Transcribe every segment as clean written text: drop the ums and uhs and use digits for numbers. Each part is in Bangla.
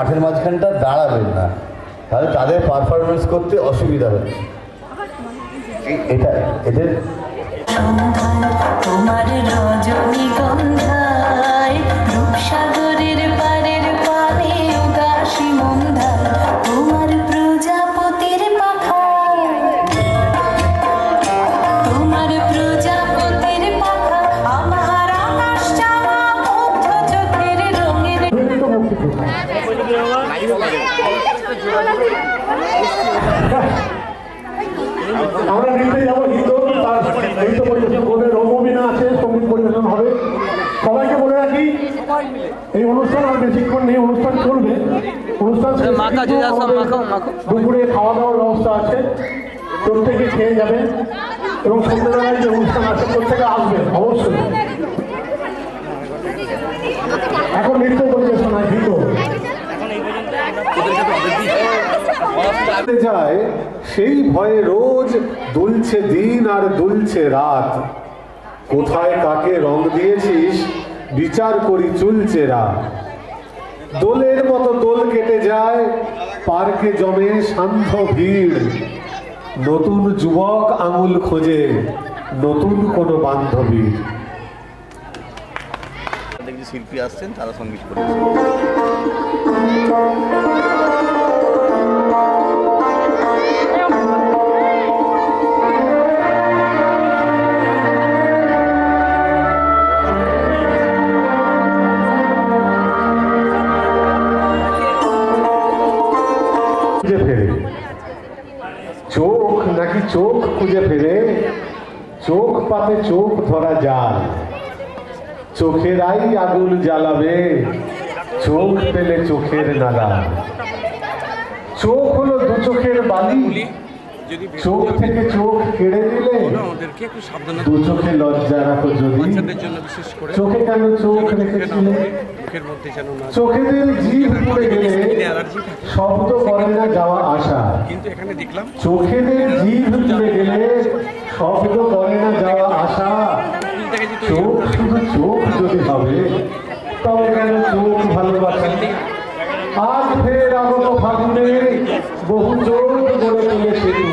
মাঠের মাঝখানটা দাঁড়াবেন না, তাহলে তাদের পারফরমেন্স করতে অসুবিধা হচ্ছে। এটা এদের তোমার রজনীগন্ধায় রূপসাগরের পারের পানে উদাসী মন্দার তোমার প্রজাপতির পাখায়, তোমার প্রজাপতির পাখা আমার আকাশ চাওয়া মুগ্ধ চোখের রঙের। আমরা নিতে যাবো নৃত্য পরিবেশন করবে, রঙ্গবিনা আছে, সঙ্গীত পরিবেশন হবে। সবাইকে বলে রাখি এই অনুষ্ঠান আর বেশিক্ষণ নেই, অনুষ্ঠান চলবে। অনুষ্ঠান দুপুরে খাওয়া দাওয়ার ব্যবস্থা আছে, প্রত্যেকে খেয়ে যাবেন এবং সন্ধ্যাবেলায় যে অনুষ্ঠান আছে প্রত্যেকে আসবেন অবশ্যই। এখন নৃত্য পরিবেশন হয় নৃত্য যায়, সেই ভয়ে রোজ দুলছে দিন আর দুলছে রাত। কোথায় কাকে রং দিয়েছিস বিচার করি চুলছে রাত। দোলের মতো দোল কেটে যায়, পার্কে জমে সান্ধ্য ভিড়। নতুন যুবক আঙুল খোঁজে নতুন কোনো বান্ধবী। দেখছি শিল্পী আসছেন, তারা সঙ্গীত করেছেন। চোখ নাকি চোখ খুঁজে ফেরে, চোখ পাতে চোখ ধরা যাল। চোখেরাই আগুন জ্বালাবে, চোখ পেলে চোখের নাগাল। চোখ হলো দু চোখের বালি, চোখ থেকে চোখ কেড়ে দিলে দু চোখে লজ্জা রাখো যদি। চোখে কেন চোখ রেখেছিলে? চোখেদের জিভ পুড়ে গেলে শব্দ করে না যাওয়া আসা। চোখেদের জিভ পুড়ে গেলে শব্দ করে না যাওয়া আসা। চোখ শুধু চোখ যদি হবে তবে কেন চোখ ভালোবাসা? আজ ফের আগত ফাগুনে বহু চোখ গড়ে তুলে সেতু।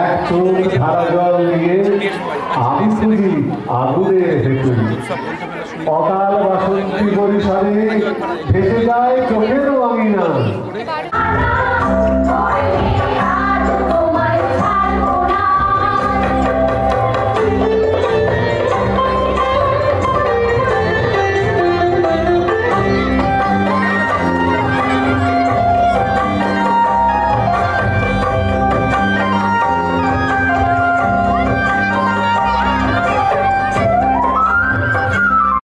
এক চোখ ধারা জল দিয়ে আমি খুঁজি আগুনের হেতু। অকাল বাসন্তী পরিসরে ভেসে যায় চোখেরও আঙিনা।